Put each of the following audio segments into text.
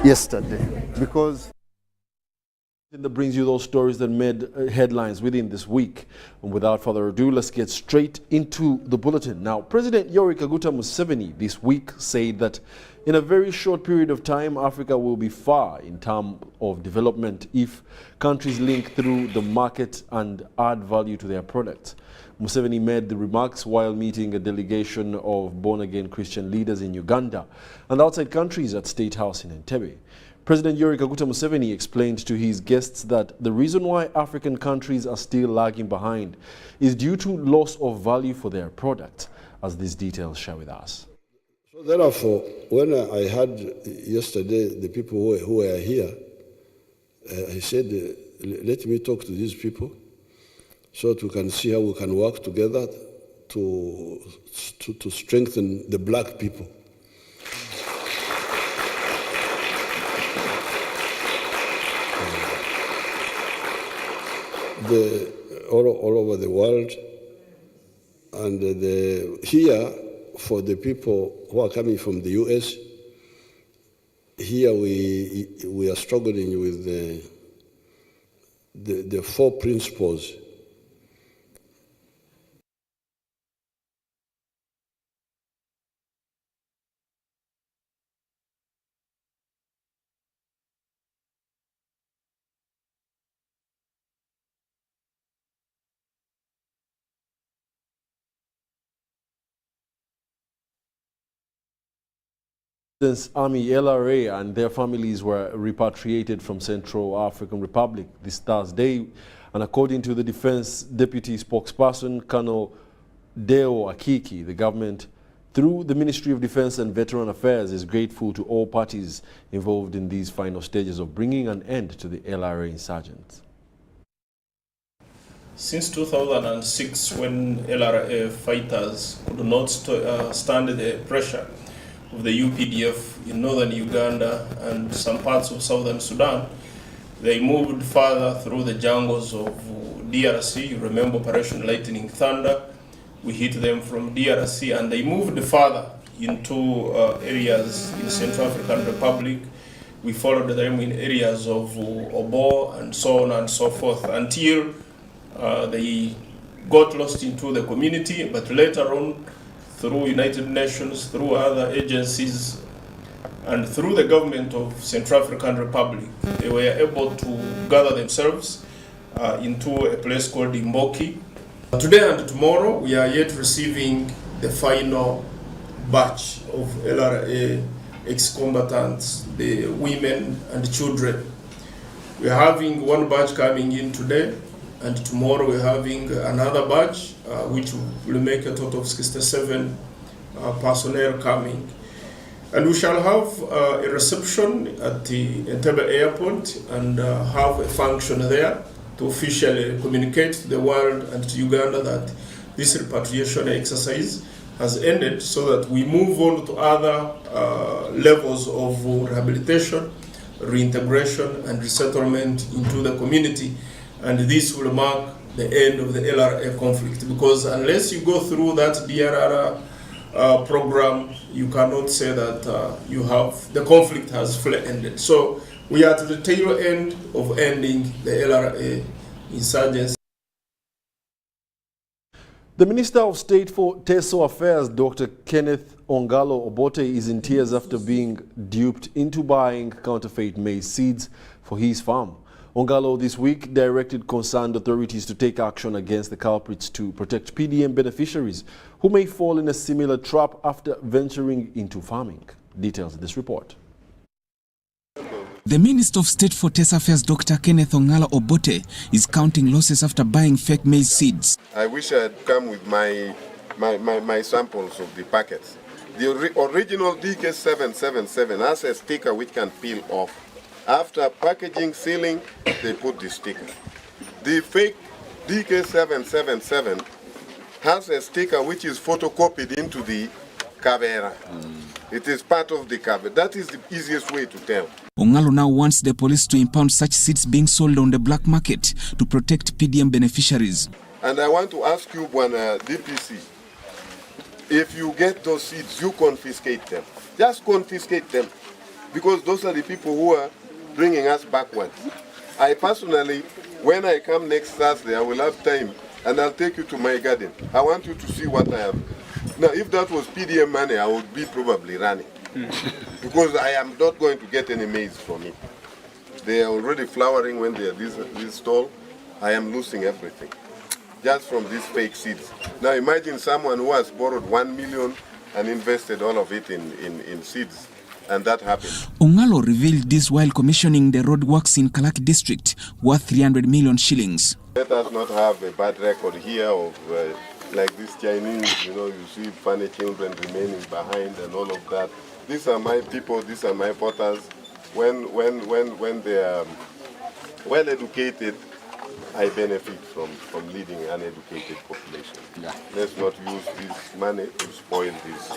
Yesterday, because that brings you those stories that made headlines within this week. And without further ado, let's get straight into the bulletin. Now, President Yoweri Kaguta Museveni this week said that in a very short period of time, Africa will be far in terms of development if countries link through the market and add value to their products. Museveni made the remarks while meeting a delegation of born-again Christian leaders in Uganda and outside countries at State House in Entebbe. President Yoweri Kaguta Museveni explained to his guests that the reason why African countries are still lagging behind is due to loss of value for their products, as these details share with us. So therefore, when I had yesterday the people who were here, I said, let me talk to these people so that we can see how we can work together to strengthen the black people. All over the world, and here for the people who are coming from the US, here we are struggling with the four principles. Army LRA and their families were repatriated from Central African Republic this Thursday, and according to the Defense Deputy Spokesperson, Colonel Deo Akiki, the government, through the Ministry of Defense and Veteran Affairs, is grateful to all parties involved in these final stages of bringing an end to the LRA insurgents. Since 2006, when LRA fighters could not stand the pressure of the UPDF in northern Uganda and some parts of southern Sudan, they moved further through the jungles of DRC. You remember Operation Lightning Thunder. We hit them from DRC, and they moved further into areas in Central African Republic. We followed them in areas of Obo and so on and so forth until they got lost into the community, but later on, through United Nations, through other agencies, and through the government of Central African Republic, they were able to gather themselves into a place called Imboki. Today and tomorrow, we are yet receiving the final batch of LRA ex-combatants, the women and children. We are having one batch coming in today, and tomorrow we're having another batch, which will make a total of 67 personnel coming. And we shall have a reception at the Entebbe airport and have a function there to officially communicate to the world and to Uganda that this repatriation exercise has ended, so that we move on to other levels of rehabilitation, reintegration, and resettlement into the community. And this will mark the end of the LRA conflict, because unless you go through that DRR program, you cannot say that the conflict has fully ended. So we are to the tail end of ending the LRA insurgency. The Minister of State for TESO Affairs, Dr. Kenneth Ongalo Obote, is in tears after being duped into buying counterfeit maize seeds for his farm. Ongalo this week directed concerned authorities to take action against the culprits to protect PDM beneficiaries who may fall in a similar trap after venturing into farming. Details in this report. The Minister of State for TESO Affairs, Dr. Kenneth Ongalo Obote, is counting losses after buying fake maize seeds. I wish I had come with my samples of the packets. The original DK777 has a sticker which can peel off. After packaging, sealing, they put the sticker. The fake DK777 has a sticker which is photocopied into the Kavera. It is part of the Kavera. That is the easiest way to tell. Ongalo now wants the police to impound such seeds being sold on the black market to protect PDM beneficiaries. And I want to ask you, Bwana DPC, if you get those seeds, you confiscate them. Just confiscate them, because those are the people who are bringing us backwards. I personally, when I come next Thursday, I will have time and I'll take you to my garden. I want you to see what I have. Now, if that was PDM money, I would be probably running, because I am not going to get any maize from it. They are already flowering when they are this tall. I am losing everything just from these fake seeds. Now imagine someone who has borrowed 1 million and invested all of it in seeds, and that happened. Ongalo revealed this while commissioning the roadworks in Kalaki District worth 300 million shillings. Let us not have a bad record here of like this Chinese, you see funny children remaining behind and all of that. These are my people, these are my voters. When they are well educated, I benefit from leading an educated population. Yeah. Let's not use this money to spoil these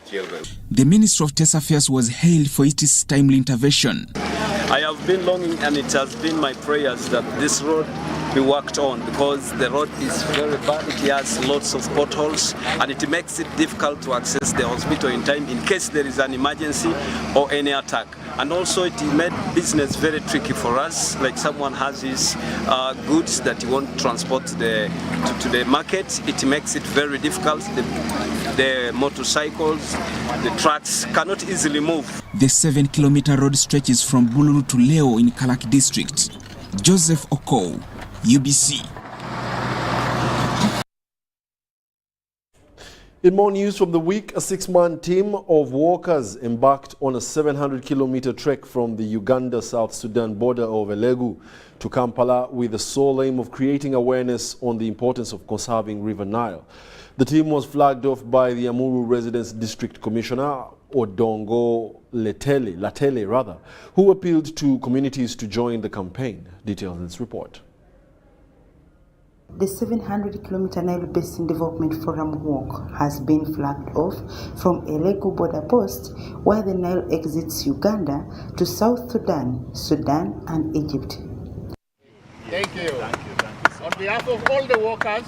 children. The Minister of State Affairs was hailed for its timely intervention. I have been longing, and it has been my prayers that this road be worked on, because the road is very bad. It has lots of potholes and it makes it difficult to access the hospital in time in case there is an emergency or any attack. And also it made business very tricky for us, like someone has his goods that he won't transport to the market. It makes it very difficult. The motorcycles, the trucks cannot easily move. The 7-kilometer road stretches from Bululu to Leo in Kalaki District. Joseph Oko, UBC. In more news from the week, a 6-man team of walkers embarked on a 700-kilometer trek from the Uganda-South Sudan border of Elegu to Kampala with the sole aim of creating awareness on the importance of conserving River Nile. The team was flagged off by the Amuru Residence District Commissioner, Odongo Latele, who appealed to communities to join the campaign. Details in this report. The 700-kilometer Nile Basin Development Forum walk has been flagged off from Elegu border post, where the Nile exits Uganda to South Sudan, Sudan and Egypt. Thank you. On behalf of all the walkers,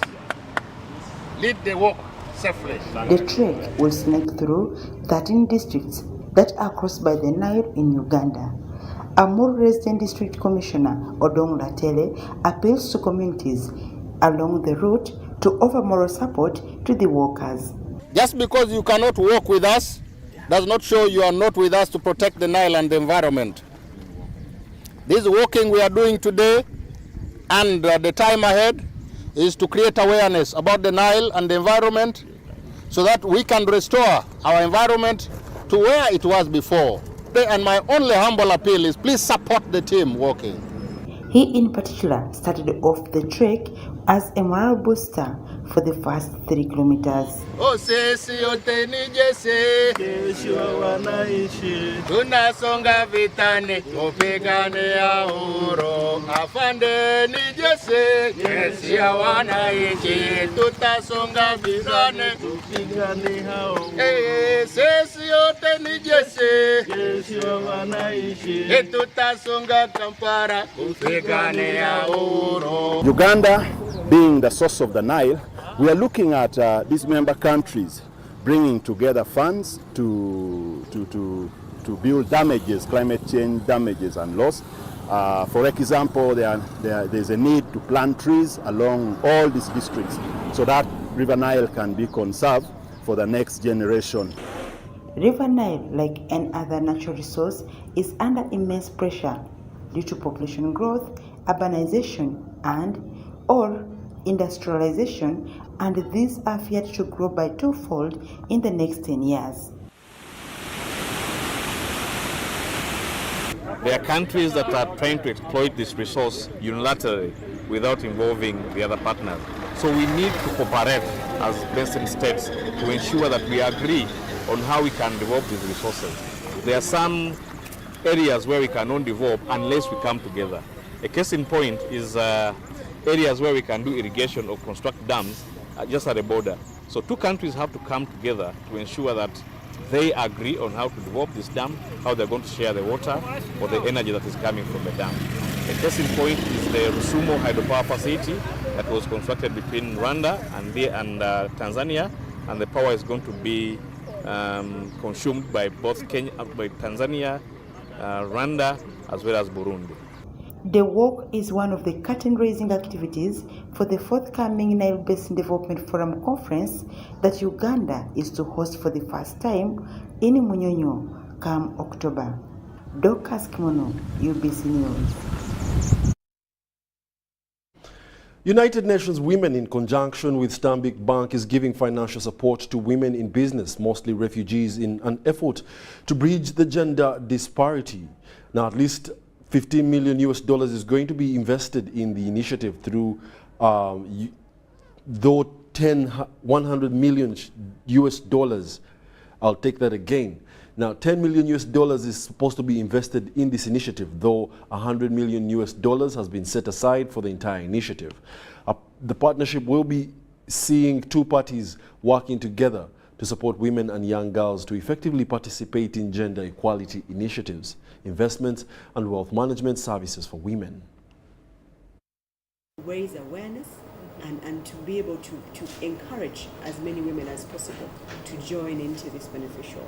lead the walk safely. The trek will snake through 13 districts that are crossed by the Nile in Uganda. Amur Resident District Commissioner Odong Latele appeals to communities along the route to offer moral support to the walkers. Just because you cannot walk with us does not show you are not with us to protect the Nile and the environment. This walking we are doing today and the time ahead is to create awareness about the Nile and the environment so that we can restore our environment to where it was before. And my only humble appeal is please support the team walking. He in particular started off the trek as a morale booster for the first 3 kilometers. Tunasonga vitani, upigane ya uhuru. Afande ni jese, jeshi ya wananchi. Tutasonga vitani, upigane hao. Sisi yote ni jese, jeshi ya wananchi. Tutasonga Kampala, upigane ya uhuru. Uganda being the source of the Nile, we are looking at these member countries bringing together funds to build damages, climate change damages and loss. For example, there's a need to plant trees along all these districts so that River Nile can be conserved for the next generation. River Nile, like any other natural resource, is under immense pressure due to population growth, urbanization, and/or industrialization, and these are feared to grow by 2-fold in the next 10 years. There are countries that are trying to exploit this resource unilaterally without involving the other partners. So we need to cooperate as basin states to ensure that we agree on how we can develop these resources. There are some areas where we cannot develop unless we come together. A case in point is areas where we can do irrigation or construct dams just at the border. So 2 countries have to come together to ensure that they agree on how to develop this dam, how they're going to share the water or the energy that is coming from the dam. A case in point is the Rusumo hydropower facility that was constructed between Rwanda and Tanzania and the power is going to be consumed by both Kenya, by Tanzania, Rwanda, as well as Burundi. The walk is one of the curtain-raising activities for the forthcoming Nile Basin Development Forum conference that Uganda is to host for the first time in Munyonyo come October. Dorcas Kimono, UBC News. United Nations Women, in conjunction with Stanbic Bank, is giving financial support to women in business, mostly refugees, in an effort to bridge the gender disparity. Now, at least $15 million is going to be invested in the initiative through, though 100 million US. I'll take that again. Now, $10 million is supposed to be invested in this initiative, though $100 million has been set aside for the entire initiative. The partnership will be seeing two parties working together to support women and young girls to effectively participate in gender equality initiatives, investments, and wealth management services for women. Raise awareness and to be able to encourage as many women as possible to join into this beneficial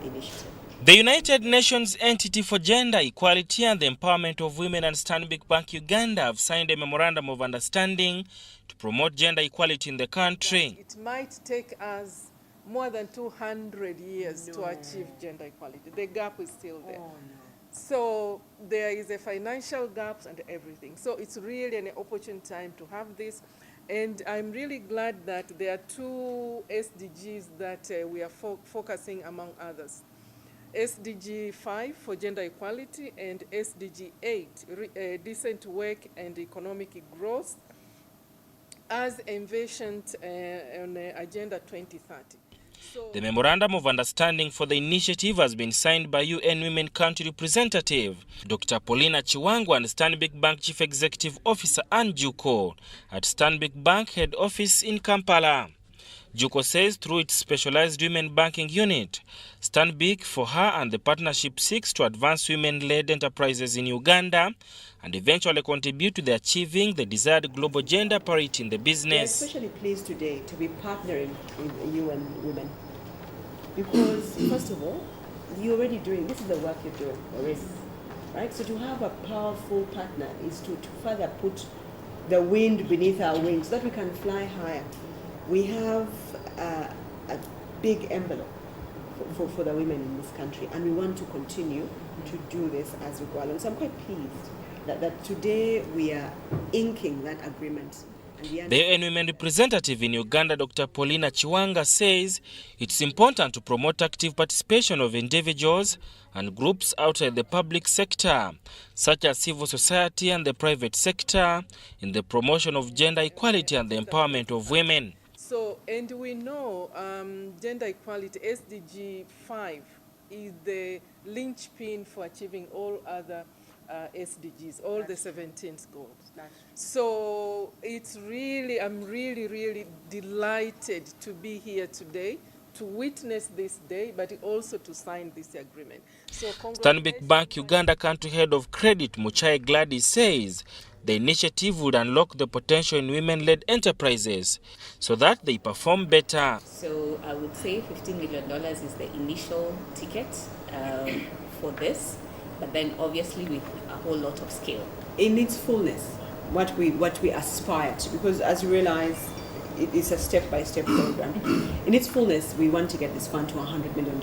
initiative. The United Nations Entity for Gender Equality and the Empowerment of Women and Stanbic Bank Uganda have signed a memorandum of understanding to promote gender equality in the country. It might take us more than 200 years to achieve gender equality. The gap is still there. So there is a financial gap and everything. So it's really an opportune time to have this. And I'm really glad that there are two SDGs that we are focusing among others. SDG 5 for gender equality and SDG 8, decent work and economic growth, as envisioned on Agenda 2030. The Memorandum of Understanding for the initiative has been signed by UN Women Country Representative Dr. Paulina Chiwango and Stanbic Bank Chief Executive Officer Ann Juko at Stanbic Bank Head Office in Kampala. Juko says through its specialized women banking unit, Stanbic for her and the partnership seeks to advance women-led enterprises in Uganda and eventually contribute to the achieving the desired global gender parity in the business. We are especially pleased today to be partnering with you and women because, first of all, you're already doing, this is the work you're doing already, right? So to have a powerful partner is to further put the wind beneath our wings so that we can fly higher. We have a big envelope for the women in this country, and we want to continue to do this as we go along. So I'm quite pleased that today we are inking that agreement. The UN Women representative in Uganda, Dr. Paulina Chiwanga, says it's important to promote active participation of individuals and groups outside the public sector, such as civil society and the private sector, in the promotion of gender equality and the empowerment of women. So, and we know gender equality, SDG 5, is the linchpin for achieving all other SDGs, all the 17 goals. So it's really, I'm really delighted to be here today to witness this day, but also to sign this agreement. So Stanbic Bank Uganda country head of credit, Muchai Gladys, says the initiative would unlock the potential in women-led enterprises so that they perform better. So I would say $15 million is the initial ticket for this, but then obviously with a whole lot of scale. In its fullness, what we aspire to, because as you realize, it is a step-by-step program. In its fullness, we want to get this fund to $100 million.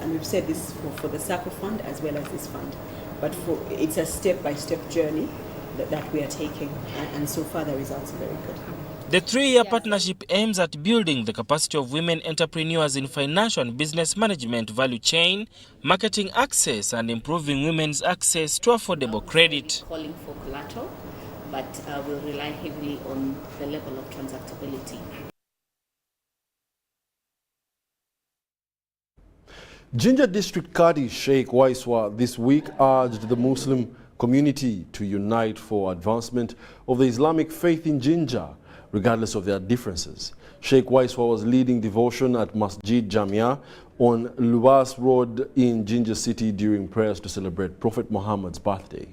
And we've said this for the SACCO fund as well as this fund. But it's a step-by-step journey that we are taking, and so far the results are very good. The three-year partnership aims at building the capacity of women entrepreneurs in financial and business management value chain, marketing access, and improving women's access to affordable credit. Calling for collateral, but we'll rely heavily on the level of transactability. Jinja District Qadi Sheikh Waiswa this week urged the Muslim community to unite for advancement of the Islamic faith in Jinja, regardless of their differences. Sheikh Waiswa was leading devotion at Masjid Jamia on Luas Road in Jinja City during prayers to celebrate Prophet Muhammad's birthday.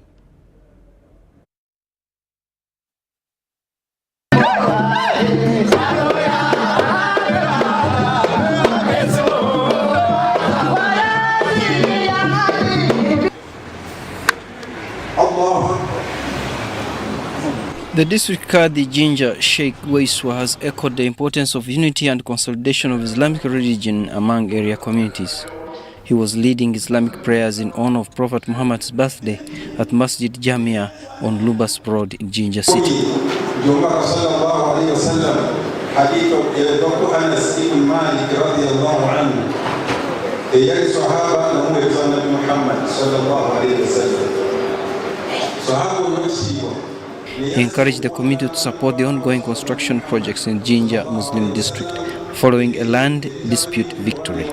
The district Qadi Jinja Sheikh Waiswa has echoed the importance of unity and consolidation of Islamic religion among area communities. He was leading Islamic prayers in honor of Prophet Muhammad's birthday at Masjid Jamia on Lubas Road in Jinja City. He encouraged the community to support the ongoing construction projects in Jinja Muslim District following a land dispute victory.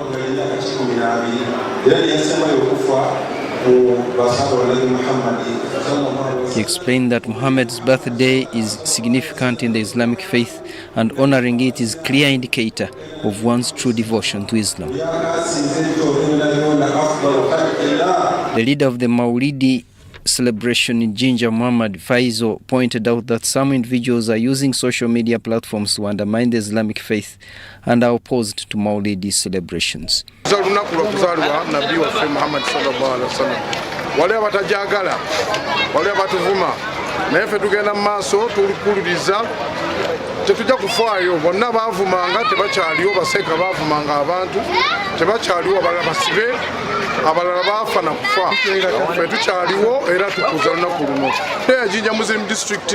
He explained that Muhammad's birthday is significant in the Islamic faith and honoring it is a clear indicator of one's true devotion to Islam. The leader of the Maulidi celebration in Jinja, Muhammad Faizo, pointed out that some individuals are using social media platforms to undermine the Islamic faith and are opposed to Maulidi celebrations. tetujja kufaayo bonna baavumanga tebakyaliwo baseka baavumanga abantu tebakyaliwo abalala basibe abalala baafa na kufa ffe tukyaliwo era tukuza lunaku luno ya Jinja Muslim District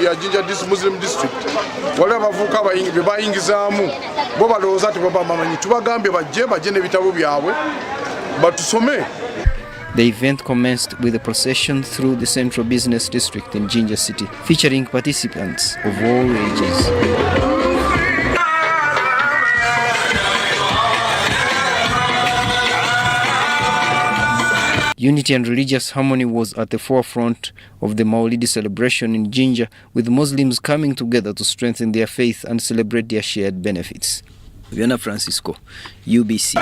ya Jinja Muslim District waliwo abavubuka be bayingizaamu bo balowooza tebaba bamanyi tubagambye bajje n'ebitabo byabwe batusome. The event commenced with a procession through the central business district in Jinja City, featuring participants of all ages. Unity and religious harmony was at the forefront of the Maulidi celebration in Jinja, with Muslims coming together to strengthen their faith and celebrate their shared benefits. Viana Francisco, UBC.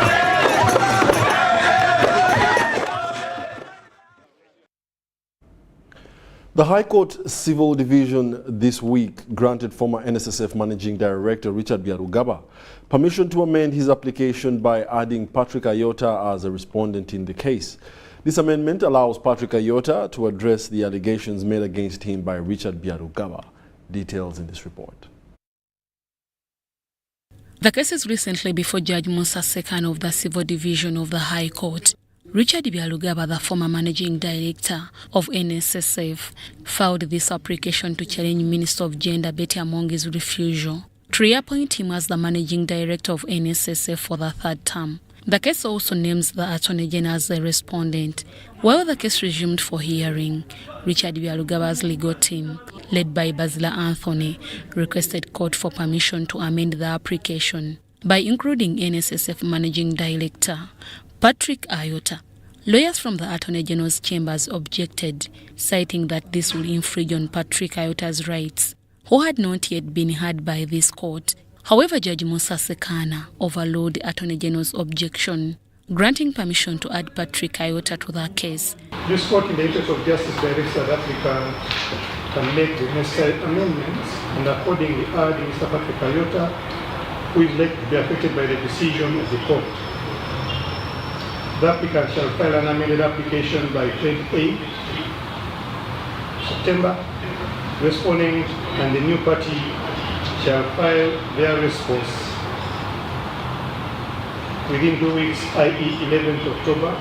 The High Court Civil Division this week granted former NSSF Managing Director Richard Byarugaba permission to amend his application by adding Patrick Ayota as a respondent in the case. This amendment allows Patrick Ayota to address the allegations made against him by Richard Byarugaba. Details in this report. The case is recently before Judge Musa Sekano of the Civil Division of the High Court. Richard Byarugaba, the former managing director of NSSF, filed this application to challenge Minister of Gender Betty Amongi's refusal to reappoint him as the managing director of NSSF for the third term. The case also names the Attorney General as the respondent. While the case resumed for hearing, Richard Byarugaba's legal team, led by Basila Anthony, requested court for permission to amend the application by including NSSF managing director Patrick Ayota. Lawyers from the Attorney General's chambers objected, citing that this will infringe on Patrick Ayota's rights, who had not yet been heard by this court. However, Judge Musa Sekana overruled the Attorney General's objection, granting permission to add Patrick Ayota to the case. This court, in the interest of justice, directs that applicant can make the necessary amendments and accordingly add Mr. Patrick Ayota, who is likely to be affected by the decision of the court. The applicant shall file an amended application by 28 September. Respondent and the new party shall file their response within 2 weeks, i.e. 11th October.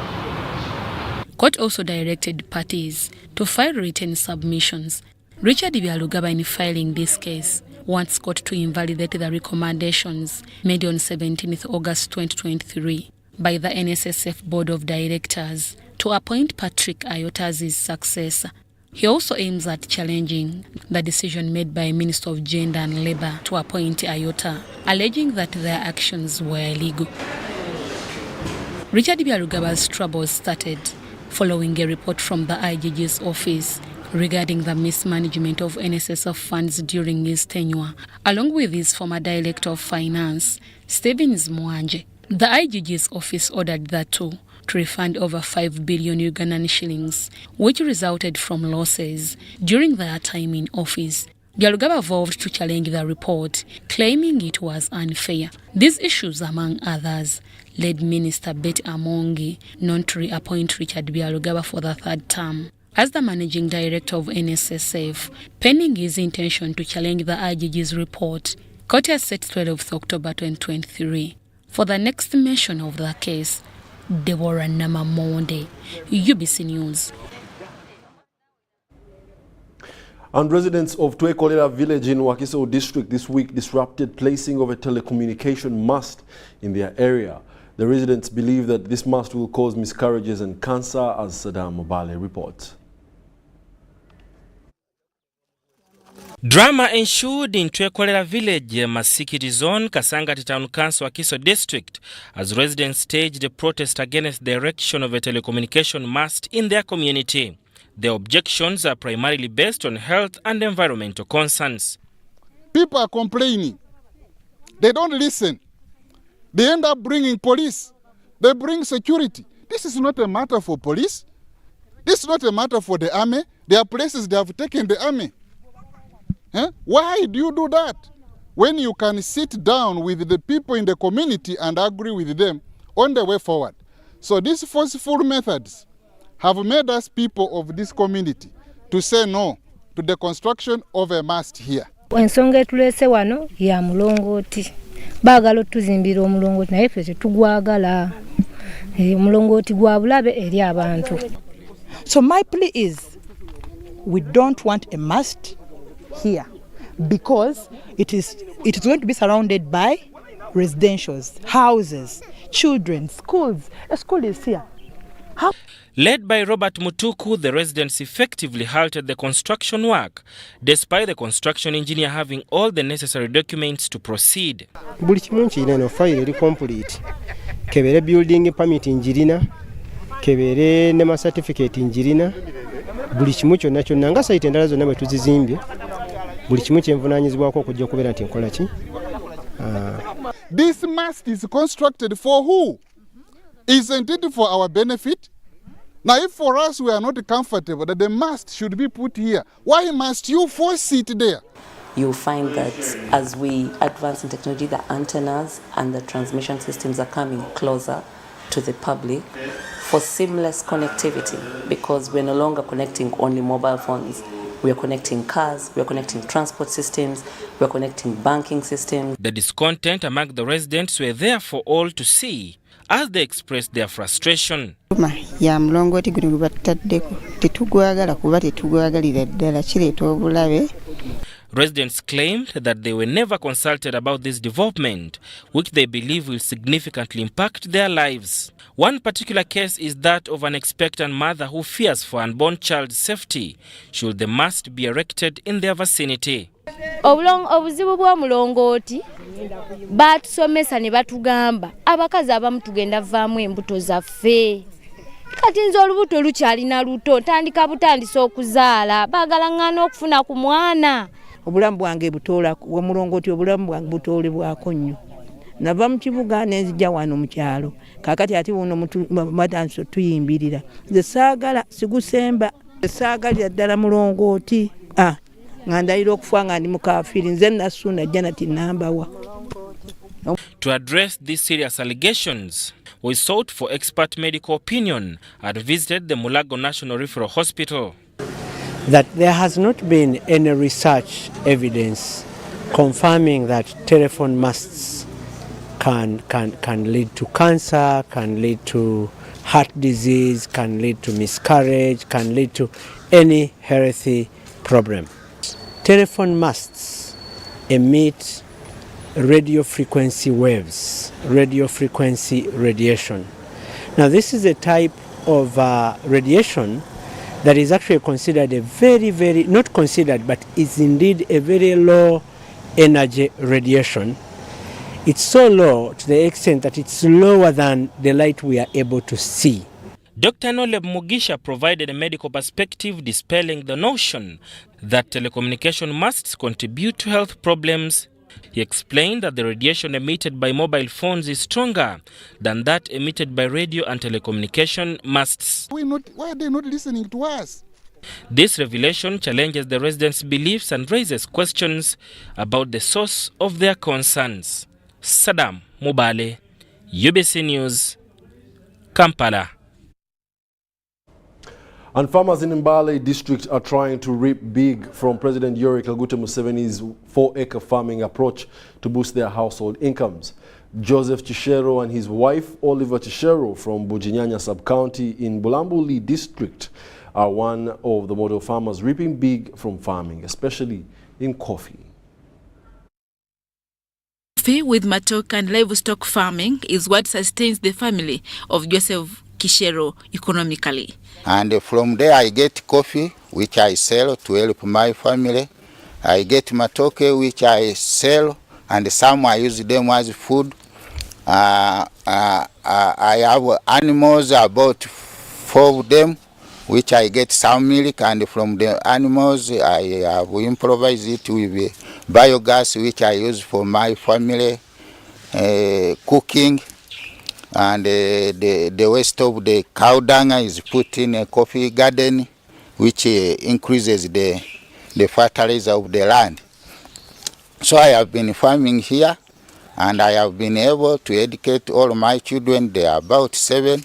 Court also directed parties to file written submissions. Richard Byarugaba, in filing this case, wants court to invalidate the recommendations made on 17th August 2023 by the NSSF Board of Directors to appoint Patrick Ayota as his successor. He also aims at challenging the decision made by Minister of Gender and Labour to appoint Ayota, alleging that their actions were illegal. Richard Byarugaba's troubles started following a report from the IGG's office regarding the mismanagement of NSSF funds during his tenure, along with his former Director of Finance, Stephen Mwanje. The IGG's office ordered the two to refund over 5 billion Ugandan shillings, which resulted from losses during their time in office. Byarugaba vowed to challenge the report, claiming it was unfair. These issues, among others, led Minister Betty Amongi not to reappoint Richard Byarugaba for the third term. As the managing director of NSSF, pending his intention to challenge the IGG's report, court has set 12th October 2023 for the next mention of the case. Deborah Namamonde, UBC News. And residents of TWA Village in Busol District this week disrupted placing of a telecommunication mast in their area. The residents believe that this mast will cause miscarriages and cancer, as Saddam Mobale reports. Drama ensued in TWA Village, Masikiti Zone, Kasangati Town Council, Busol District, as residents staged a protest against the erection of a telecommunication mast in their community. The objections are primarily based on health and environmental concerns. People are complaining. They don't listen. They end up bringing police. They bring security. This is not a matter for police. This is not a matter for the army. There are places they have taken the army. Why do you do that? When you can sit down with the people in the community and agree with them on the way forward. So these forceful methods have made us people of this community to say no to the construction of a mast here. Ensonga etulese wano ya mulongoti. Bagala tuzimbira omulongoti naye ffe tetugwagala. Omulongoti gwa bulabe eri abantu. So my plea is, we don't want a mast here because it is going to be surrounded by residentials, houses, children, schools. A school is here. How? Led by Robert Mutuku, the residents effectively halted the construction work, despite the construction engineer having all the necessary documents to proceed. Buli kimu kirina file eri complete. Kebere building permit njirina, kebere ne certificate njirina. Buli kimu kyonna kyonna nga site endala zonna bwe tuzizimbye. Buli kimu kyenvunaanyizibwako okujja okubeera nti nkola ki? This mast is constructed for who? Isn't it for our benefit? Now, if for us we are not comfortable that the mast should be put here, why must you force it there? You'll find that as we advance in technology, the antennas and the transmission systems are coming closer to the public for seamless connectivity, because we're no longer connecting only mobile phones. We are connecting cars, we are connecting transport systems, we are connecting banking systems. The discontent among the residents were there for all to see as they expressed their frustration. Ya mulongoti guno bataddeko tetugwagala kuba tetugwagalira ddala kireeta obulabe. Residents claimed that they were never consulted about this development, which they believe will significantly impact their lives. One particular case is that of an expectant mother who fears for unborn child's safety should the mast be erected in their vicinity. Obuzibu bwa mulongoti batusomesa ne batugamba abakazi abamu tugenda vaamu embuto zaffe. Kati nze olubuto lukyalina luto tandika butandisa okuzaala baagala ngana okufuna ku mwana. Obulamu bwange butoola omulongoti, obulamu bwange butoolebwako nnyo. Nava mu kibuga nenzija wano mu kyalo. Kaakati ate wuno matanso tuyimbirira. Nze saagala sigusemba. Saagalira ddala mulongoti. Ngandayira okufa nga ndi mukafiiri nze nasunda janati nambawa. To address these serious allegations, we sought for expert medical opinion and visited the Mulago National Referral Hospital. That there has not been any research evidence confirming that telephone masts can lead to cancer, can lead to heart disease, can lead to miscarriage, can lead to any healthy problem. Telephone masts emit radio frequency waves, radio frequency radiation. Now this is a type of radiation that is actually considered a very, not considered, but is indeed a very low energy radiation. It's so low to the extent that it's lower than the light we are able to see. Dr. Noleb Mugisha provided a medical perspective dispelling the notion that telecommunication masts contribute to health problems. He explained that the radiation emitted by mobile phones is stronger than that emitted by radio and telecommunication masts. Why are they not listening to us? This revelation challenges the residents' beliefs and raises questions about the source of their concerns. Saddam Mubale, UBC News, Kampala. And farmers in Nile District are trying to reap big from President Yoweri Kaguta Museveni's 4-acre farming approach to boost their household incomes. Joseph Chishero and his wife, Oliver Chishero, from Bujinyanya sub-county in Bambuli District, are one of the model farmers reaping big from farming, especially in coffee. Coffee with matoke and livestock farming is what sustains the family of Joseph Chishero economically. And from there I get coffee, which I sell to help my family. I get matoke, which I sell, and some I use them as food. I have animals, about 4 of them, which I get some milk, and from the animals I have improvised it with biogas, which I use for my family cooking. And the waste of the cow dung is put in a coffee garden, which increases the fertilizer of the land. So I have been farming here, and I have been able to educate all my children. They are about 7.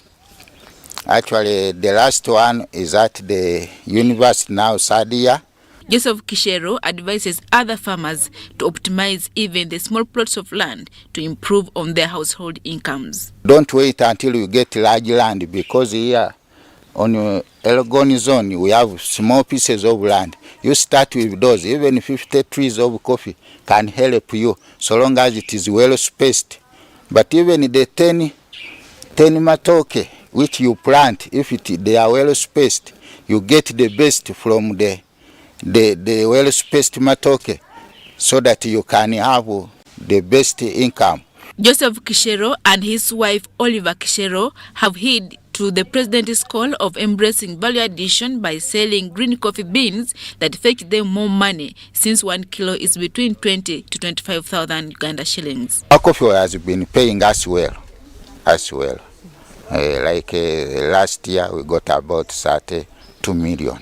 Actually, the last one is at the university now, Sadia. Joseph Chishero advises other farmers to optimize even the small plots of land to improve on their household incomes. Don't wait until you get large land, because here on Elgon zone we have small pieces of land. You start with those. Even 50 trees of coffee can help you, so long as it is well spaced. But even the 10 matoke which you plant, if they are well spaced, you get the best from the well-spaced matoke, so that you can have the best income. Joseph Chishero and his wife Oliver Chishero have heed to the president's call of embracing value addition by selling green coffee beans that fetch them more money, since 1 kilo is between 20 to 25,000 Uganda shillings. Our coffee has been paying us well. Last year we got about 32 million.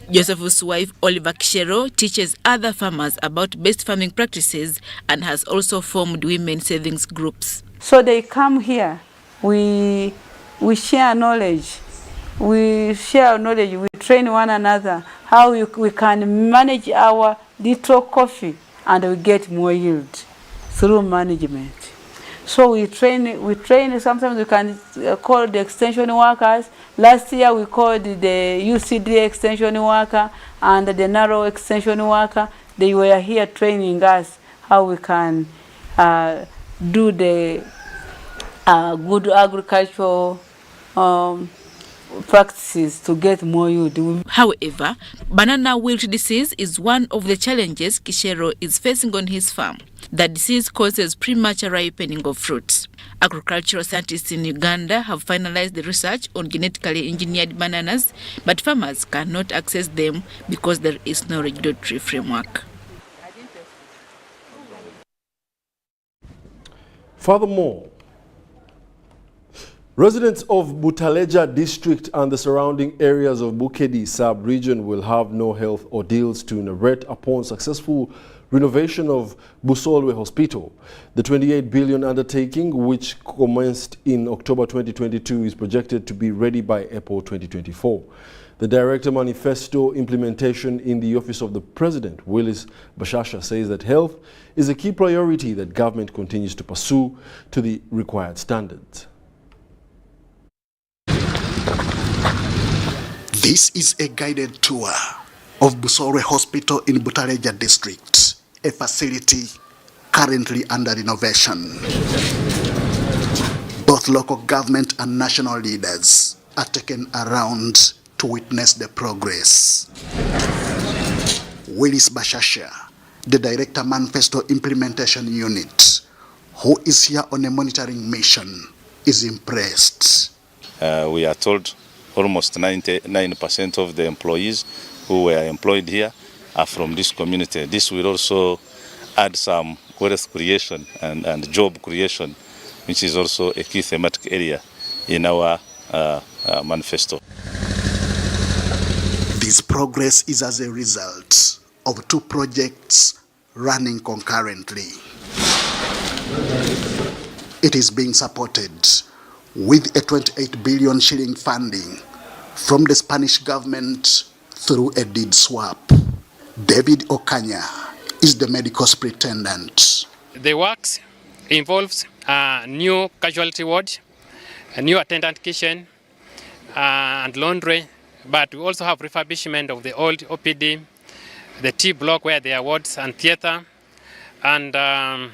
Joseph's wife Oliver Chishero teaches other farmers about best farming practices and has also formed women savings groups. So they come here, we share knowledge, we train one another how we can manage our little coffee, and we get more yield through management. So we train, sometimes we can call the extension workers. Last year we called the UCD extension worker and the narrow extension worker. They were here training us how we can do the good agricultural practices to get more yield. However, banana wilt disease is one of the challenges Chishero is facing on his farm. The disease causes premature ripening of fruits. Agricultural scientists in Uganda have finalized the research on genetically engineered bananas, but farmers cannot access them because there is no regulatory framework. Furthermore, residents of Butaleja district and the surrounding areas of Bukedi sub-region will have no health ordeals to narrate upon successful renovation of Busol Hospital. The 28 billion undertaking, which commenced in October 2022, is projected to be ready by April 2024. The Director Manifesto Implementation in the Office of the President, Willis Bashasha, says that health is a key priority that government continues to pursue to the required standards. This is a guided tour of Busol Hospital in Butaleja District, a facility currently under renovation. Both local government and national leaders are taken around to witness the progress. Willis Bashasha, the Director Manifesto Implementation Unit, who is here on a monitoring mission, is impressed. We are told almost 99% of the employees who were employed here are from this community. This will also add some wealth creation and job creation, which is also a key thematic area in our manifesto. This progress is as a result of 2 projects running concurrently. It is being supported with a 28 billion shilling funding from the Spanish government through a deed swap. David Okanya is the medical superintendent. The works involves a new casualty ward, a new attendant kitchen, and laundry, but we also have refurbishment of the old OPD, the T block where there are wards and theatre, and the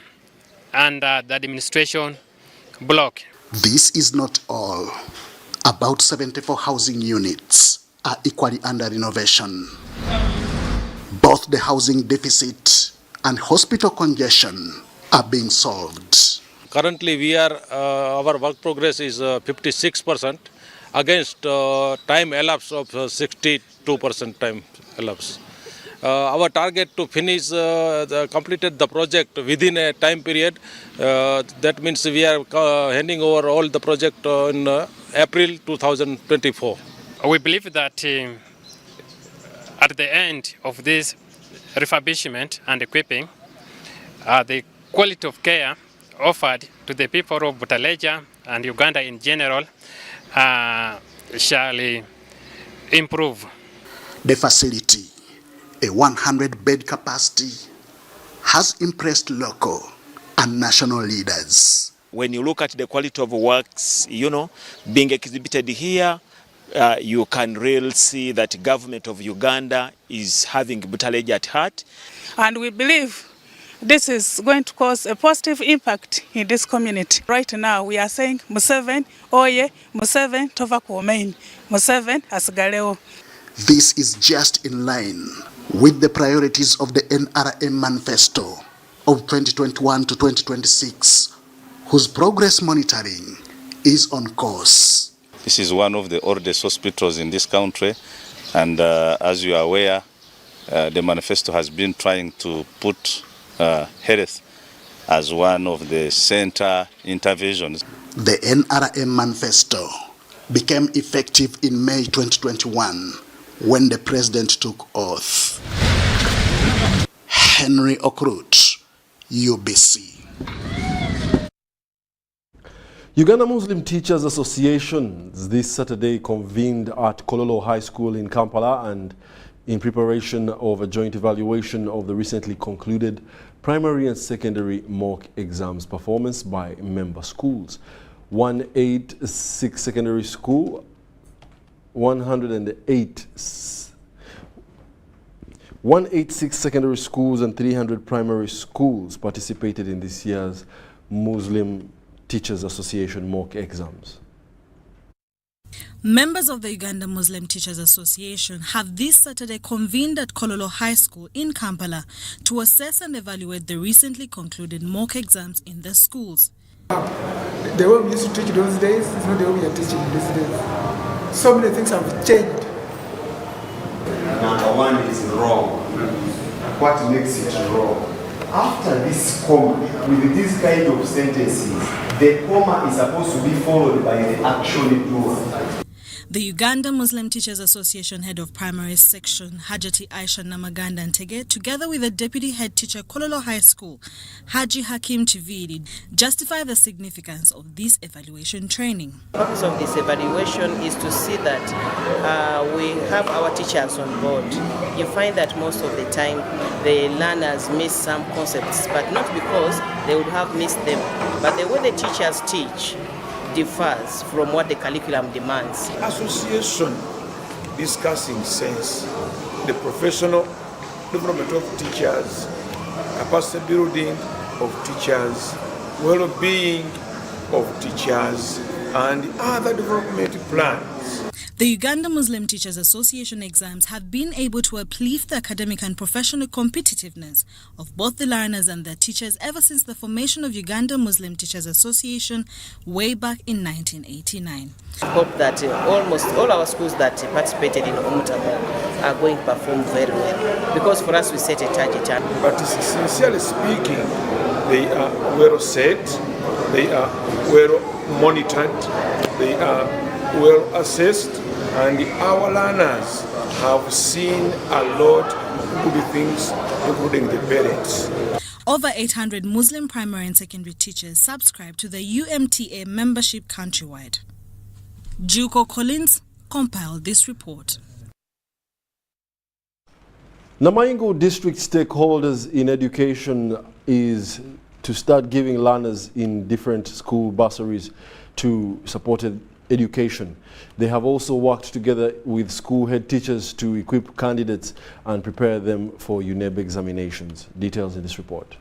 administration block. This is not all. About 74 housing units are equally under renovation. Both the housing deficit and hospital congestion are being solved. Currently, we are our work progress is 56% against time elapsed of 62% time elapsed. Our target to finish completed the project within a time period. That means we are handing over all the project in April 2024. We believe that at the end of this refurbishment and equipping, the quality of care offered to the people of Butaleja and Uganda in general shall improve. The facility, a 100-bed capacity, has impressed local and national leaders. When you look at the quality of works, being exhibited here, you can really see that government of Uganda is having Butaleja at heart. And we believe this is going to cause a positive impact in this community. Right now we are saying Museveni oye, Museveni tova kuomein, Museveni asigaleo. This is just in line with the priorities of the NRM manifesto of 2021 to 2026, whose progress monitoring is on course. This is one of the oldest hospitals in this country, and as you are aware, the manifesto has been trying to put health as one of the center interventions. The NRM manifesto became effective in May 2021 when the president took oath. Henry Okrut, UBC. Uganda Muslim Teachers Association this Saturday convened at Kololo High School in Kampala and in preparation of a joint evaluation of the recently concluded primary and secondary mock exams performance by member schools. 186 secondary school, 186 secondary schools and 300 primary schools participated in this year's Muslim Teachers Association mock exams. Members of the Uganda Muslim Teachers Association have this Saturday convened at Kololo High School in Kampala to assess and evaluate the recently concluded mock exams in the schools. The way we used to teach those days is not the way we are teaching these days. So many things have changed. Number one is wrong. What makes it wrong? After this comma, with these kind of sentences, the comma is supposed to be followed by the actual doer. The Uganda Muslim Teachers Association head of primary section, Hajati Aisha Namaganda Ntege, together with the deputy head teacher Kololo High School, Haji Hakim Chividi, justify the significance of this evaluation training. The purpose of this evaluation is to see that we have our teachers on board. You find that most of the time the learners miss some concepts, but not because they would have missed them, but the way the teachers teach differs from what the curriculum demands. Association discussing sense, the professional development of teachers, capacity building of teachers, well-being of teachers, and other development plans. The Uganda Muslim Teachers Association exams have been able to uplift the academic and professional competitiveness of both the learners and their teachers ever since the formation of Uganda Muslim Teachers Association way back in 1989. I hope that almost all our schools that participated in Omutabo are going to perform very well, because for us we set a target. But sincerely speaking, they are well set, they are well monitored, they are well assessed, and our learners have seen a lot of good things, including the parents. Over 800 Muslim primary and secondary teachers subscribe to the UMTA membership countrywide. Juko Collins, compiled this report. Namiro District stakeholders in education is to start giving learners in different school bursaries to supported education. They have also worked together with school head teachers to equip candidates and prepare them for UNEB examinations. Details in this report.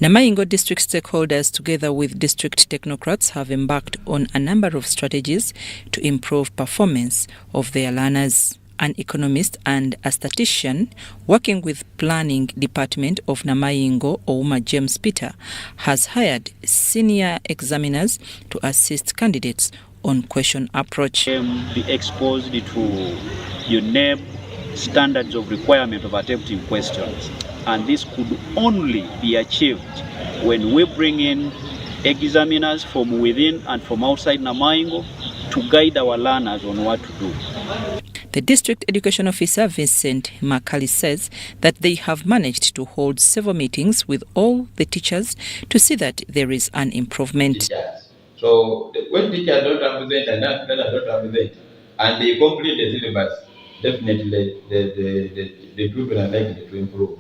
Namiro District stakeholders, together with district technocrats, have embarked on a number of strategies to improve performance of their learners. An economist and a statistician working with planning department of Namiro, Ouma James Peter, has hired senior examiners to assist candidates on question approach. Be exposed to UNEB standards of requirement of attempting questions, and this could only be achieved when we bring in examiners from within and from outside Namiro to guide our learners on what to do. The District Education Officer, Vincent Makali, says that they have managed to hold several meetings with all the teachers to see that there is an improvement. So when teachers don't represent and learners don't represent, and they complete the syllabus, definitely the pupils are likely to improve.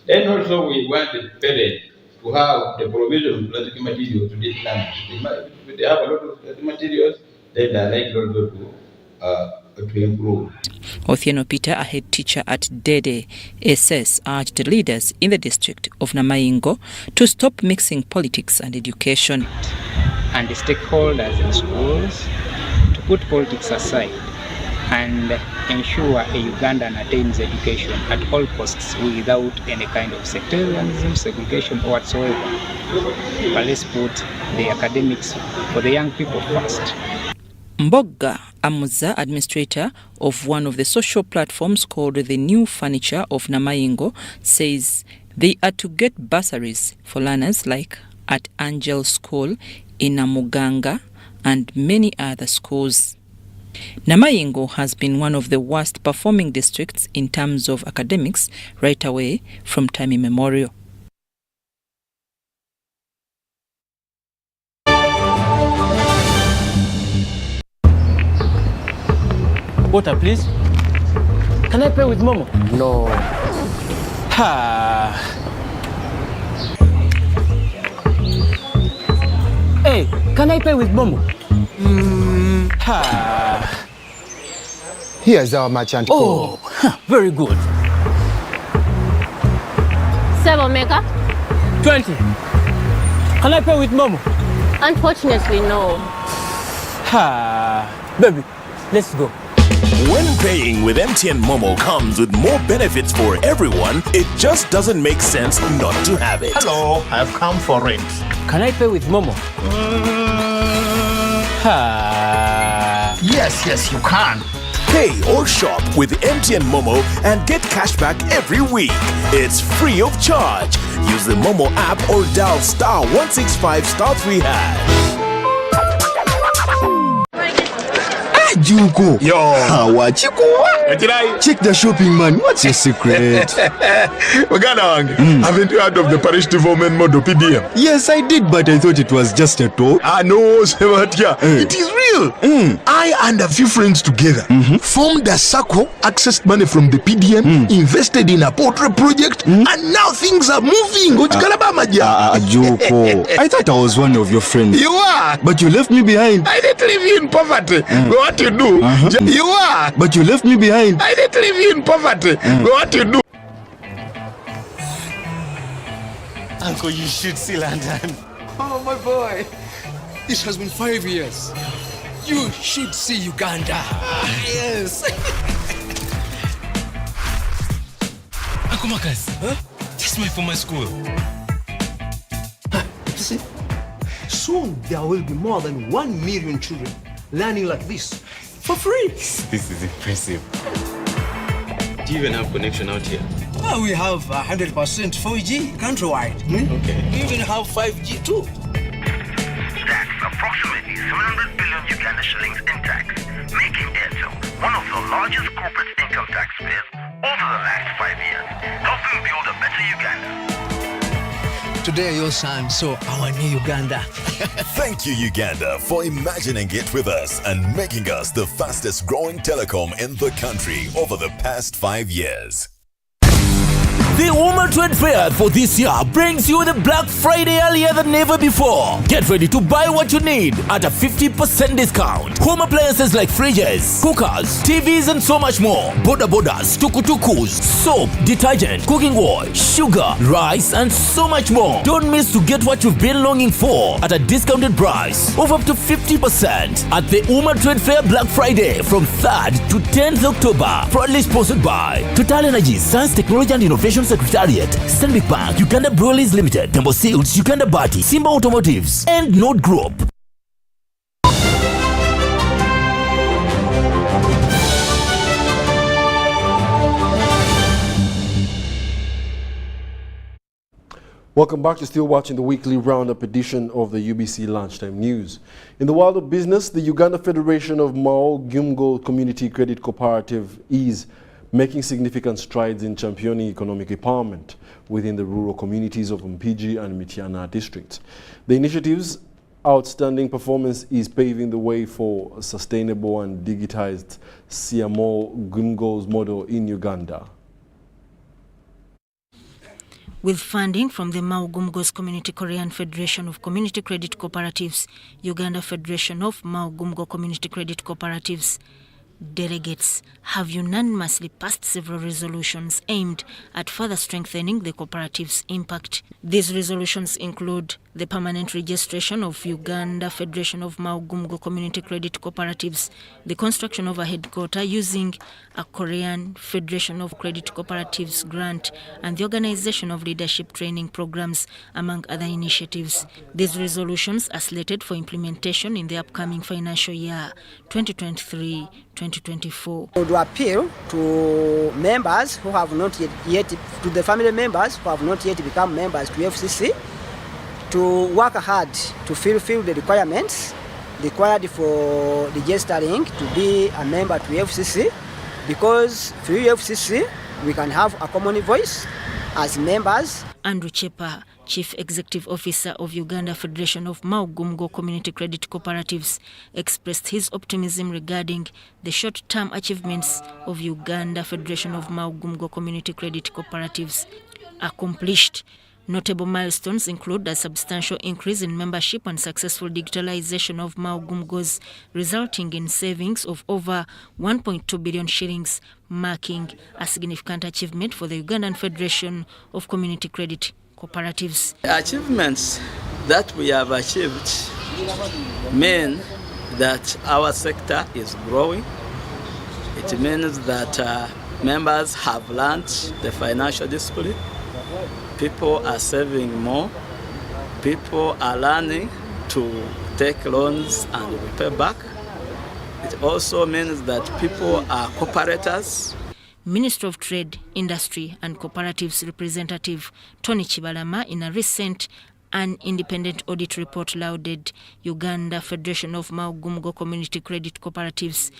Then also we want the parents to have the provision of plastic materials to these learners. If they have a lot of plastic materials, then they are likely also to improve. Othieno Peter, a head teacher at Dede SS, urged the leaders in the district of Namiro to stop mixing politics and education. And the stakeholders in schools to put politics aside and ensure a Ugandan attains education at all costs without any kind of sectarianism, segregation or whatsoever. But let's put the academics for the young people first. Mboga Amuza, administrator of one of the social platforms called the New Furniture of Namiro, says they are to get bursaries for learners like at Angel School in Namuganga and many other schools. Namiro has been one of the worst performing districts in terms of academics right away from time immemorial. Water, please. Can I pay with Momo? No. Ha. Hey, can I pay with Momo? Ha. Here's our merchant code. Oh, very good. 7 mega? 20. Can I pay with Momo? Unfortunately, no. Ha. Baby, let's go. When paying with MTN Momo comes with more benefits for everyone, it just doesn't make sense not to have it. Hello, I've come for rent. Can I pay with Momo? Yes, you can. Pay or shop with MTN Momo and get cashback every week. It's free of charge. Use the Momo app or dial *165*3#. Juko. Yo. Check the shopping, man. What's your secret? Haven't you heard of the Parish Development Model PDM? Yes, I did, but I thought it was just a talk. No, it is real. I and a few friends together formed a circle, accessed money from the PDM, invested in a poultry project, and now things are moving. Juko. I thought I was one of your friends. You are. But you left me behind. I didn't leave you in poverty. What you do? You are. But you left me behind. I didn't leave you in poverty. What you do? Uncle, you should see London. Oh, my boy. This has been 5 years. You should see Uganda. Yes. Uncle Marcus, that's my former school. See, soon there will be more than 1 million children learning like this for free. This is impressive. Do you even have connection out here? Well, we have 100% 4G countrywide. Okay. We even have 5G too. That's approximately 700 billion Uganda shillings in tax, making Airtel one of the largest corporate income taxpayers over the last 5 years, helping build a better Uganda. Today your son saw our new Uganda. Thank you, Uganda, for imagining it with us and making us the fastest growing telecom in the country over the past 5 years. The Woman Trade Fair for this year brings you the Black Friday earlier than ever before. Get ready to buy what you need at a 50% discount. Home appliances like fridges, cookers, TVs and so much more. Boda bodas, tukutukus, soap, detergent, cooking oil, sugar, rice and so much more. Don't miss to get what you've been longing for at a discounted price of up to 50% at the Woman Trade Fair Black Friday from 3rd to 10th October. Proudly sponsored by Total Energy, Science, Technology and Innovation Secretariat, Stanbic Bank, Uganda Breweries Limited, Tembo Seals, Uganda Bati, Simba Automotives, and Node Group. Welcome back. You're still watching the weekly roundup edition of the UBC Lunchtime News. In the world of business, the Uganda Federation of Mao Gumgo Community Credit Cooperative is making significant strides in championing economic empowerment within the rural communities of Mpigi and Mityana districts. The initiative's outstanding performance is paving the way for a sustainable and digitized Siamo Gumgo's model in Uganda. With funding from the Mao Gumgo's Community Korean Federation of Community Credit Cooperatives, Uganda Federation of Mao Gumgo Community Credit Cooperatives, delegates have unanimously passed several resolutions aimed at further strengthening the cooperative's impact. These resolutions include the permanent registration of Uganda Federation of Mao Gumgo Community Credit Cooperatives, the construction of a headquarters using a Korean Federation of Credit Cooperatives grant, and the organization of leadership training programs, among other initiatives. These resolutions are slated for implementation in the upcoming financial year 2023-2024. I would appeal to members who have not yet, to the family members who have not yet become members to FCC, to work hard to fulfill the requirements required for registering to be a member to FCC, because through FCC we can have a common voice as members. Andrew Chepa, Chief Executive Officer of Uganda Federation of Mao Gumgo Community Credit Cooperatives, expressed his optimism regarding the short-term achievements of Uganda Federation of Mao Gumgo Community Credit Cooperatives accomplished. Notable milestones include a substantial increase in membership and successful digitalization of Mao Gumgos, resulting in savings of over 1.2 billion shillings, marking a significant achievement for the Ugandan Federation of Community Credit Cooperatives. Achievements that we have achieved mean that our sector is growing. It means that members have learned the financial discipline. People are saving more. People are learning to take loans and repay back. It also means that people are cooperators. Minister of Trade, Industry and Cooperatives representative Tony Chibalama, in a recent an independent audit report, lauded Uganda Federation of Mao Gumgo Community Credit Cooperatives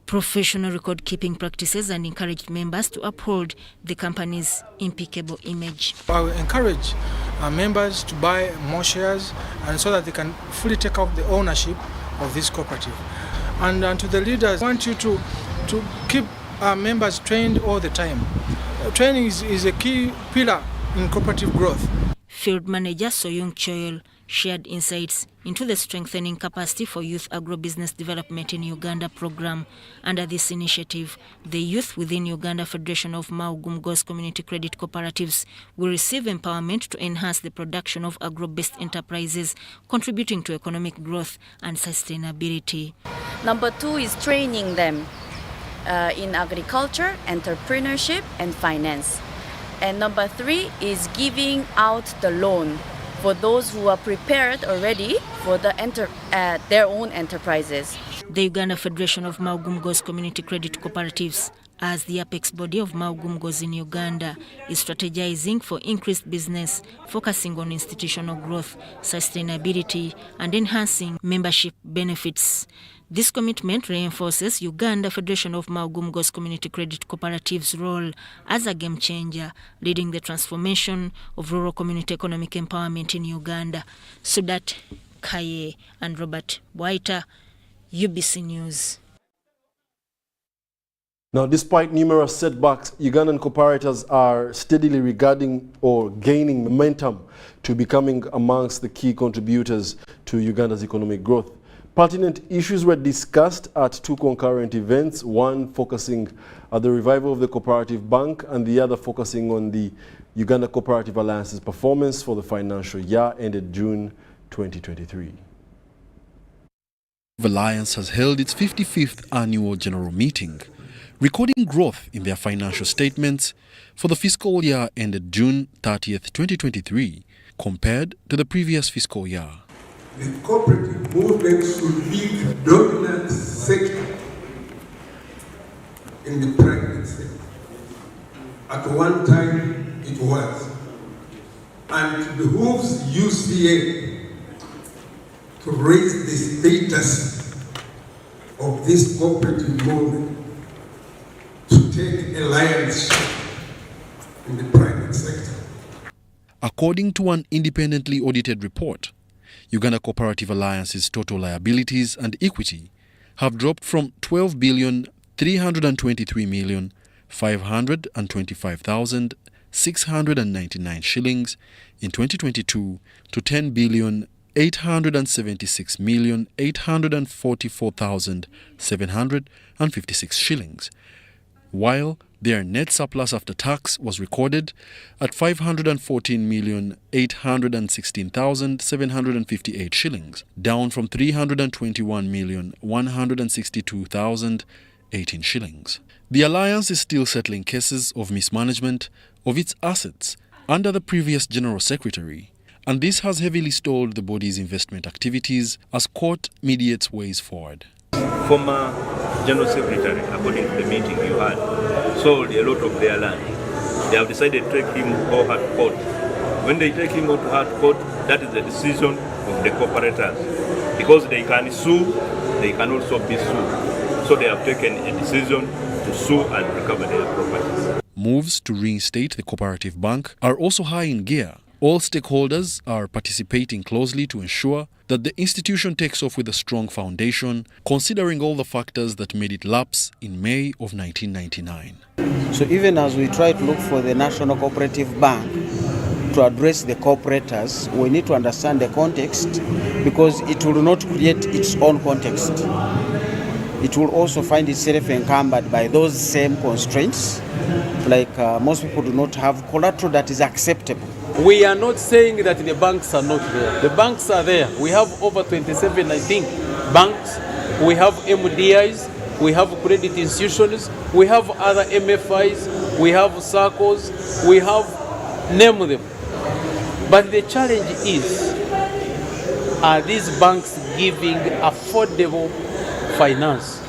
professional record-keeping practices and encouraged members to uphold the company's impeccable image. I will encourage members to buy more shares, and so that they can fully take up the ownership of this cooperative. And to the leaders, I want you to keep our members trained all the time. Training is a key pillar in cooperative growth. Field Manager Soyung Choyol shared insights into the strengthening capacity for youth agro-business development in Uganda program. Under this initiative, the youth within Uganda Federation of Mao Gumgo's Community Credit Cooperatives will receive empowerment to enhance the production of agro-based enterprises, contributing to economic growth and sustainability. Number 2 is training them in agriculture, entrepreneurship, and finance. And number 3 is giving out the loan for those who are prepared already for the their own enterprises. The Uganda Federation of Mao Gumgo's Community Credit Cooperatives as the apex body of Maugumgos in Uganda is strategizing for increased business, focusing on institutional growth, sustainability, and enhancing membership benefits. This commitment reinforces Uganda Federation of Maugumgos Community Credit Cooperatives' role as a game changer, leading the transformation of rural community economic empowerment in Uganda. Sudat Kaye and Robert Waita, UBC News. Now, despite numerous setbacks, Ugandan cooperatives are steadily regarding or gaining momentum to becoming amongst the key contributors to Uganda's economic growth. Pertinent issues were discussed at two concurrent events, one focusing on the revival of the Cooperative Bank and the other focusing on the Uganda Cooperative Alliance's performance for the financial year ended June 2023. The Alliance has held its 55th annual general meeting, recording growth in their financial statements for the fiscal year ended June 30th, 2023, compared to the previous fiscal year. The cooperative movement should be the dominant sector in the private sector. At one time it was. And it behooves UCA to raise the status of this cooperative movement to take a lion's share in the private sector. According to an independently audited report, Uganda Cooperative Alliance's total liabilities and equity have dropped from 12,323,525,699 shillings in 2022 to 10,876,844,756 shillings, while their net surplus after tax was recorded at 514,816,758 shillings, down from 321,162,018 shillings. The Alliance is still settling cases of mismanagement of its assets under the previous General Secretary, and this has heavily stalled the body's investment activities as court mediates ways forward. Former General Secretary, according to the meeting you had, sold a lot of their land. They have decided to take him to hard court. When they take him to hard court, that is the decision of the cooperators. Because they can sue, they can also be sued. So they have taken a decision to sue and recover their properties. Moves to reinstate the Cooperative Bank are also high in gear. All stakeholders are participating closely to ensure that the institution takes off with a strong foundation, considering all the factors that made it lapse in May of 1999. So even as we try to look for the National Cooperative Bank to address the cooperators, we need to understand the context, because it will not create its own context. It will also find itself encumbered by those same constraints, like most people do not have collateral that is acceptable. We are not saying that the banks are not there. The banks are there. We have over 27, I think, banks. We have MDIs. We have credit institutions. We have other MFIs. We have circles. We have, name them. But the challenge is, are these banks giving affordable finance?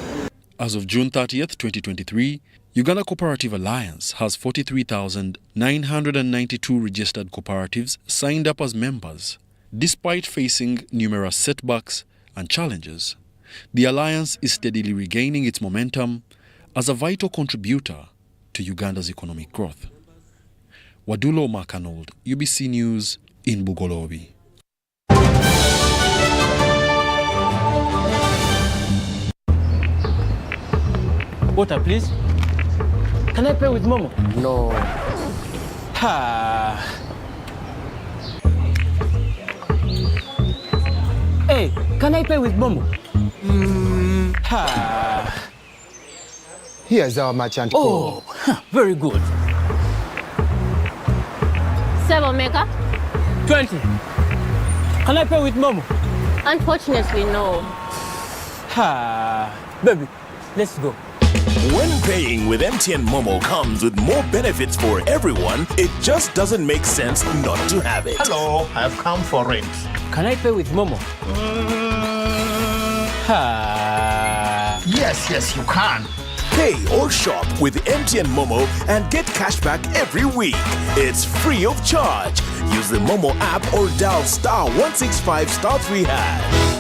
As of June 30th, 2023, Uganda Cooperative Alliance has 43,992 registered cooperatives signed up as members. Despite facing numerous setbacks and challenges, the Alliance is steadily regaining its momentum as a vital contributor to Uganda's economic growth. Wadulo Arnold, UBC News in Bugolobi. Water, please. Can I pay with Momo? No. Ha. Hey, can I pay with Momo? Ha. Here's our merchant code. Oh, very good. 7 mega? 20. Can I pay with Momo? Unfortunately, no. Ha. Baby, let's go. When paying with MTN Momo comes with more benefits for everyone, it just doesn't make sense not to have it. Hello, I've come for rent. Can I pay with Momo? Yes, you can. Pay or shop with MTN Momo and get cashback every week. It's free of charge. Use the Momo app or dial *165 *3#.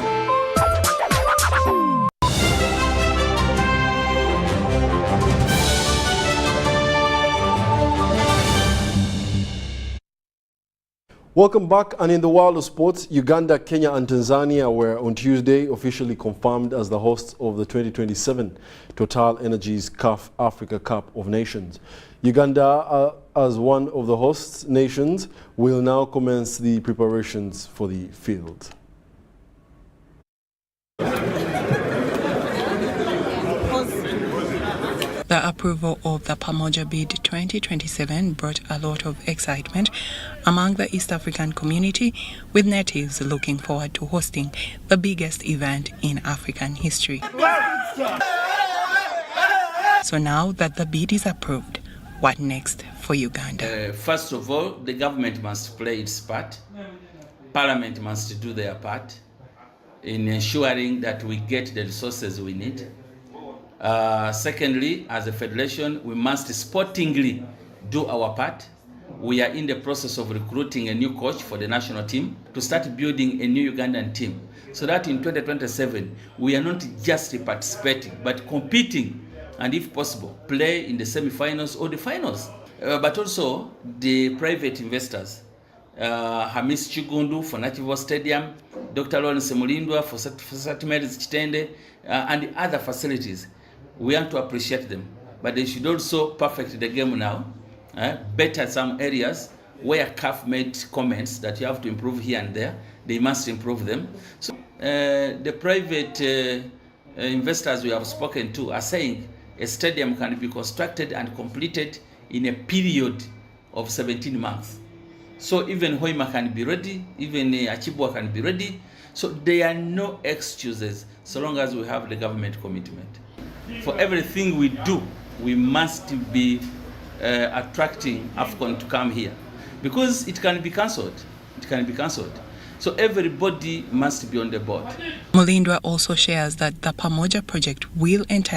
Welcome back, and in the world of sports, Uganda, Kenya and Tanzania were on Tuesday officially confirmed as the hosts of the 2027 Total Energies CAF Africa Cup of Nations. Uganda, as one of the host nations, will now commence the preparations for the field. The approval of the Pamoja Bid 2027 brought a lot of excitement among the East African community, with natives looking forward to hosting the biggest event in African history. So now that the bid is approved, what next for Uganda? First of all, the government must play its part. Parliament must do their part in ensuring that we get the resources we need. Secondly, as a federation, we must sportingly do our part. We are in the process of recruiting a new coach for the national team to start building a new Ugandan team, so that in 2027 we are not just participating but competing, and if possible play in the semi-finals or the finals. But also the private investors, Hamis Chigundu for Nachivo Stadium, Dr. Lawrence Mulindwa for St. Mary's Chitende, and the other facilities. We want to appreciate them, but they should also perfect the game now, better some areas where CAF made comments that you have to improve here and there. They must improve them. So the private investors we have spoken to are saying a stadium can be constructed and completed in a period of 17 months. So even Hoima can be ready, even Achibwa can be ready. So there are no excuses so long as we have the government commitment. For everything we do, we must be attracting AFCON to come here, because it can be cancelled. It can be cancelled. So everybody must be on the board. Mulindwa also shares that the Pamoja project will entail